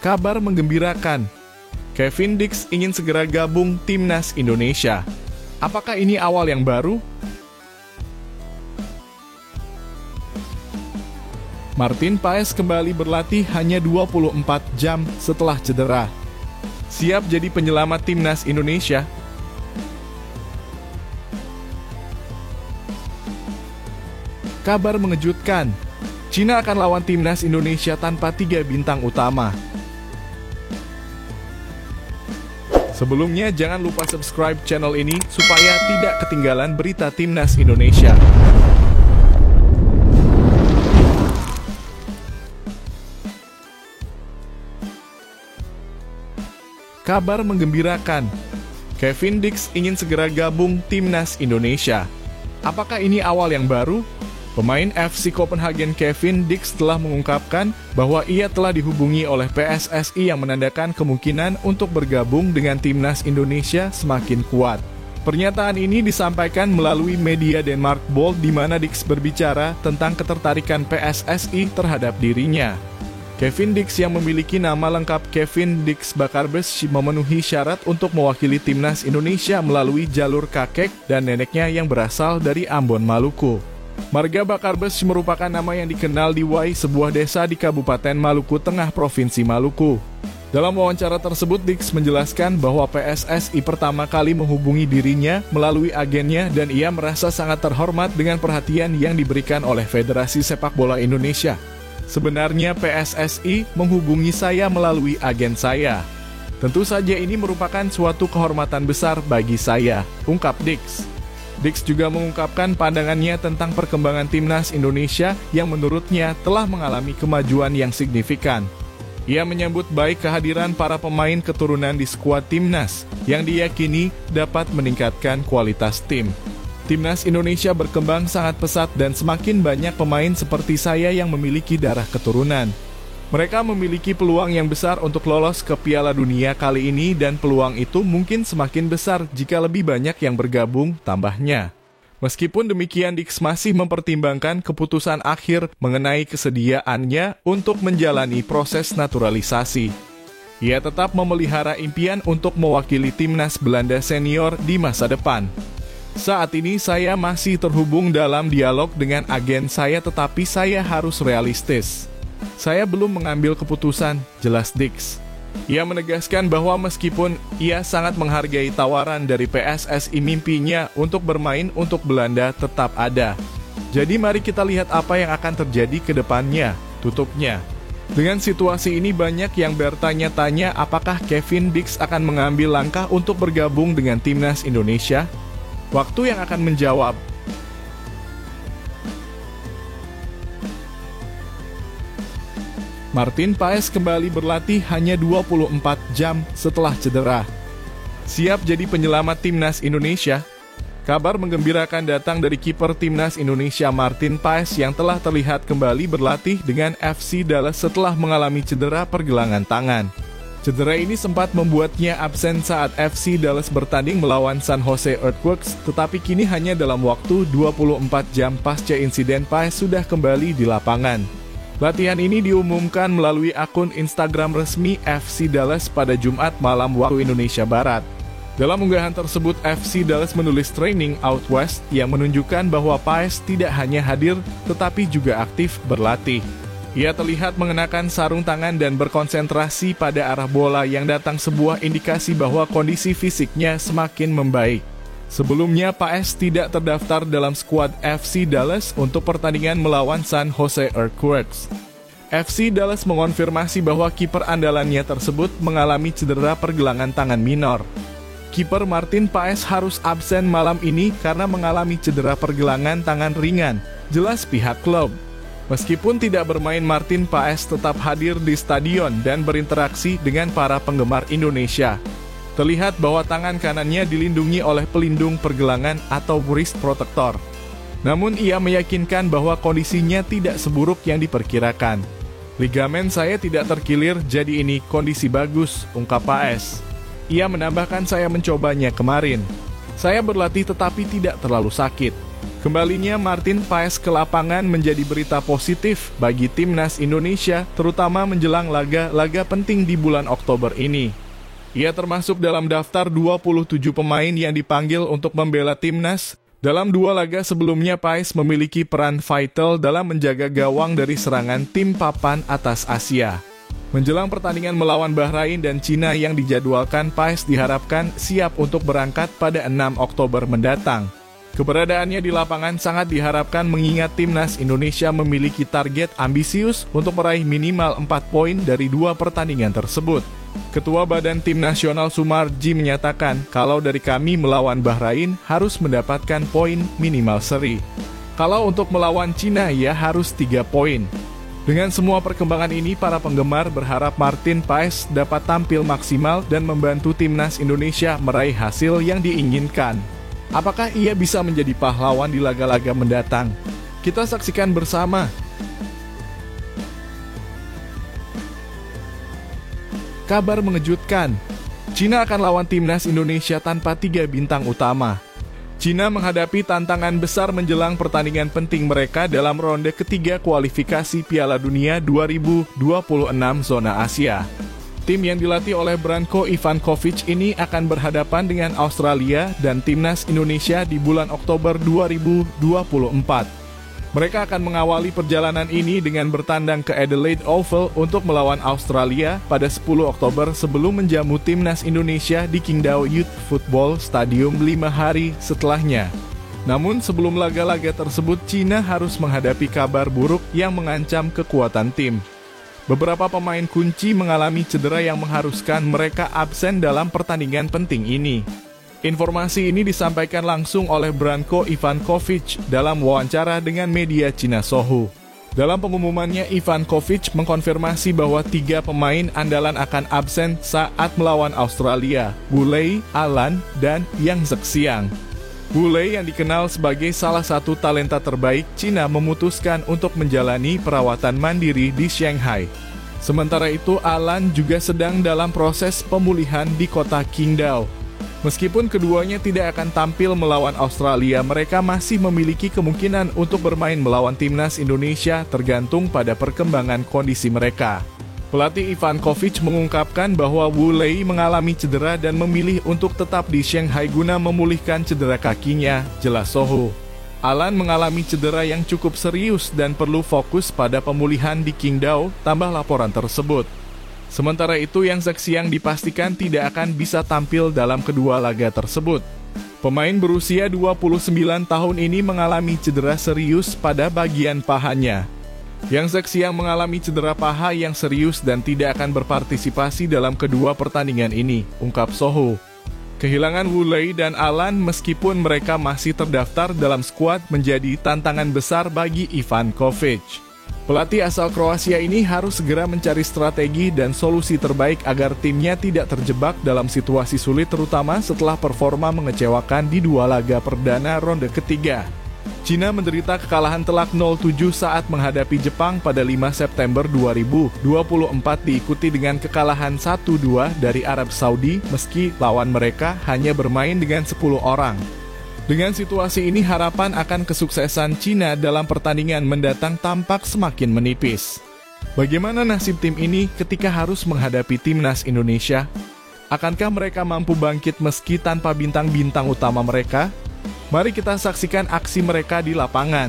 Kabar menggembirakan, Kevin Dix ingin segera gabung timnas Indonesia. Apakah ini awal yang baru? Martin Paes kembali berlatih hanya 24 jam setelah cedera. Siap jadi penyelamat timnas Indonesia? Kabar mengejutkan, Cina akan lawan timnas Indonesia tanpa 3 bintang utama. Sebelumnya, jangan lupa subscribe channel ini supaya tidak ketinggalan berita timnas Indonesia. Kabar menggembirakan, Kevin Dix ingin segera gabung timnas Indonesia. Apakah ini awal yang baru? Pemain FC Copenhagen Kevin Dix telah mengungkapkan bahwa ia telah dihubungi oleh PSSI yang menandakan kemungkinan untuk bergabung dengan timnas Indonesia semakin kuat. Pernyataan ini disampaikan melalui media Denmark Bold di mana Dix berbicara tentang ketertarikan PSSI terhadap dirinya. Kevin Dix yang memiliki nama lengkap Kevin Dix Bakarbes memenuhi syarat untuk mewakili timnas Indonesia melalui jalur kakek dan neneknya yang berasal dari Ambon, Maluku. Marga Bakarbes merupakan nama yang dikenal di Wai, sebuah desa di Kabupaten Maluku Tengah, Provinsi Maluku. Dalam wawancara tersebut, Dix menjelaskan bahwa PSSI pertama kali menghubungi dirinya melalui agennya dan ia merasa sangat terhormat dengan perhatian yang diberikan oleh Federasi Sepak Bola Indonesia. Sebenarnya PSSI menghubungi saya melalui agen saya. Tentu saja ini merupakan suatu kehormatan besar bagi saya, ungkap Dix. Dix juga mengungkapkan pandangannya tentang perkembangan timnas Indonesia yang menurutnya telah mengalami kemajuan yang signifikan. Ia menyambut baik kehadiran para pemain keturunan di skuad timnas yang diyakini dapat meningkatkan kualitas tim. Timnas Indonesia berkembang sangat pesat dan semakin banyak pemain seperti saya yang memiliki darah keturunan. Mereka memiliki peluang yang besar untuk lolos ke Piala Dunia kali ini dan peluang itu mungkin semakin besar jika lebih banyak yang bergabung, tambahnya. Meskipun demikian, Dix masih mempertimbangkan keputusan akhir mengenai kesediaannya untuk menjalani proses naturalisasi. Ia tetap memelihara impian untuk mewakili timnas Belanda senior di masa depan. Saat ini saya masih terhubung dalam dialog dengan agen saya, tetapi saya harus realistis. Saya belum mengambil keputusan, jelas Dix. Ia menegaskan bahwa meskipun ia sangat menghargai tawaran dari PSSI, mimpinya untuk bermain untuk Belanda tetap ada. Jadi mari kita lihat apa yang akan terjadi ke depannya, tutupnya. Dengan situasi ini banyak yang bertanya-tanya apakah Kevin Dix akan mengambil langkah untuk bergabung dengan timnas Indonesia? Waktu yang akan menjawab. Martin Paes kembali berlatih hanya 24 jam setelah cedera. Siap jadi penyelamat timnas Indonesia? Kabar menggembirakan datang dari kiper timnas Indonesia Martin Paes yang telah terlihat kembali berlatih dengan FC Dallas setelah mengalami cedera pergelangan tangan. Cedera ini sempat membuatnya absen saat FC Dallas bertanding melawan San Jose Earthquakes, tetapi kini hanya dalam waktu 24 jam pasca insiden Paes sudah kembali di lapangan. Latihan ini diumumkan melalui akun Instagram resmi FC Dallas pada Jumat malam waktu Indonesia Barat. Dalam unggahan tersebut, FC Dallas menulis training out west yang menunjukkan bahwa Paes tidak hanya hadir tetapi juga aktif berlatih. Ia terlihat mengenakan sarung tangan dan berkonsentrasi pada arah bola yang datang, sebuah indikasi bahwa kondisi fisiknya semakin membaik. Sebelumnya, Paes tidak terdaftar dalam skuad FC Dallas untuk pertandingan melawan San Jose Earthquakes. FC Dallas mengonfirmasi bahwa kiper andalannya tersebut mengalami cedera pergelangan tangan minor. Kiper Martin Paes harus absen malam ini karena mengalami cedera pergelangan tangan ringan, jelas pihak klub. Meskipun tidak bermain, Martin Paes tetap hadir di stadion dan berinteraksi dengan para penggemar Indonesia. Terlihat bahwa tangan kanannya dilindungi oleh pelindung pergelangan atau wrist protector. Namun ia meyakinkan bahwa kondisinya tidak seburuk yang diperkirakan. Ligamen saya tidak terkilir, jadi ini kondisi bagus, ungkap Paes. Ia menambahkan, saya mencobanya kemarin. Saya berlatih tetapi tidak terlalu sakit. Kembalinya Martin Paes ke lapangan menjadi berita positif bagi timnas Indonesia, terutama menjelang laga-laga penting di bulan Oktober ini. Ia termasuk dalam daftar 27 pemain yang dipanggil untuk membela timnas. Dalam 2 laga sebelumnya, Paes memiliki peran vital dalam menjaga gawang dari serangan tim papan atas Asia. Menjelang pertandingan melawan Bahrain dan Cina yang dijadwalkan, Paes diharapkan siap untuk berangkat pada 6 Oktober mendatang. Keberadaannya di lapangan sangat diharapkan mengingat timnas Indonesia memiliki target ambisius untuk meraih minimal 4 poin dari 2 pertandingan tersebut. Ketua Badan Tim Nasional Sumarji menyatakan kalau dari kami melawan Bahrain harus mendapatkan poin minimal seri. Kalau untuk melawan Cina ya harus 3 poin. Dengan semua perkembangan ini, para penggemar berharap Martin Paes dapat tampil maksimal dan membantu timnas Indonesia meraih hasil yang diinginkan. Apakah ia bisa menjadi pahlawan di laga-laga mendatang? Kita saksikan bersama. Kabar mengejutkan, Cina akan lawan timnas Indonesia tanpa 3 bintang utama. Cina menghadapi tantangan besar menjelang pertandingan penting mereka dalam ronde ketiga kualifikasi Piala Dunia 2026 zona Asia. Tim yang dilatih oleh Branko Ivankovic ini akan berhadapan dengan Australia dan timnas Indonesia di bulan Oktober 2024. Mereka akan mengawali perjalanan ini dengan bertandang ke Adelaide Oval untuk melawan Australia pada 10 Oktober sebelum menjamu timnas Indonesia di Qingdao Youth Football Stadium 5 hari setelahnya. Namun sebelum laga-laga tersebut, Cina harus menghadapi kabar buruk yang mengancam kekuatan tim. Beberapa pemain kunci mengalami cedera yang mengharuskan mereka absen dalam pertandingan penting ini. Informasi ini disampaikan langsung oleh Branko Ivankovic dalam wawancara dengan media Cina Sohu. Dalam pengumumannya, Ivankovic mengkonfirmasi bahwa 3 pemain andalan akan absen saat melawan Australia, Wu Lei, Alan, dan Yang Zhexiang. Wu Lei yang dikenal sebagai salah satu talenta terbaik Cina memutuskan untuk menjalani perawatan mandiri di Shanghai. Sementara itu, Alan juga sedang dalam proses pemulihan di kota Qingdao. Meskipun keduanya tidak akan tampil melawan Australia, mereka masih memiliki kemungkinan untuk bermain melawan timnas Indonesia tergantung pada perkembangan kondisi mereka. Pelatih Ivankovic mengungkapkan bahwa Wu Lei mengalami cedera dan memilih untuk tetap di Shanghai guna memulihkan cedera kakinya, jelas Sohu. Alan mengalami cedera yang cukup serius dan perlu fokus pada pemulihan di Qingdao, tambah laporan tersebut. Sementara itu, Yang Zhexiang dipastikan tidak akan bisa tampil dalam kedua laga tersebut. Pemain berusia 29 tahun ini mengalami cedera serius pada bagian pahanya. Yang Zhexiang mengalami cedera paha yang serius dan tidak akan berpartisipasi dalam kedua pertandingan ini, ungkap Sohu. Kehilangan Wu Lei dan Alan meskipun mereka masih terdaftar dalam skuad menjadi tantangan besar bagi Ivankovic. Pelatih asal Kroasia ini harus segera mencari strategi dan solusi terbaik agar timnya tidak terjebak dalam situasi sulit, terutama setelah performa mengecewakan di 2 laga perdana ronde ketiga. Cina menderita kekalahan telak 0-7 saat menghadapi Jepang pada 5 September 2024 diikuti dengan kekalahan 1-2 dari Arab Saudi meski lawan mereka hanya bermain dengan 10 orang. Dengan situasi ini, harapan akan kesuksesan Cina dalam pertandingan mendatang tampak semakin menipis. Bagaimana nasib tim ini ketika harus menghadapi timnas Indonesia? Akankah mereka mampu bangkit meski tanpa bintang-bintang utama mereka? Mari kita saksikan aksi mereka di lapangan.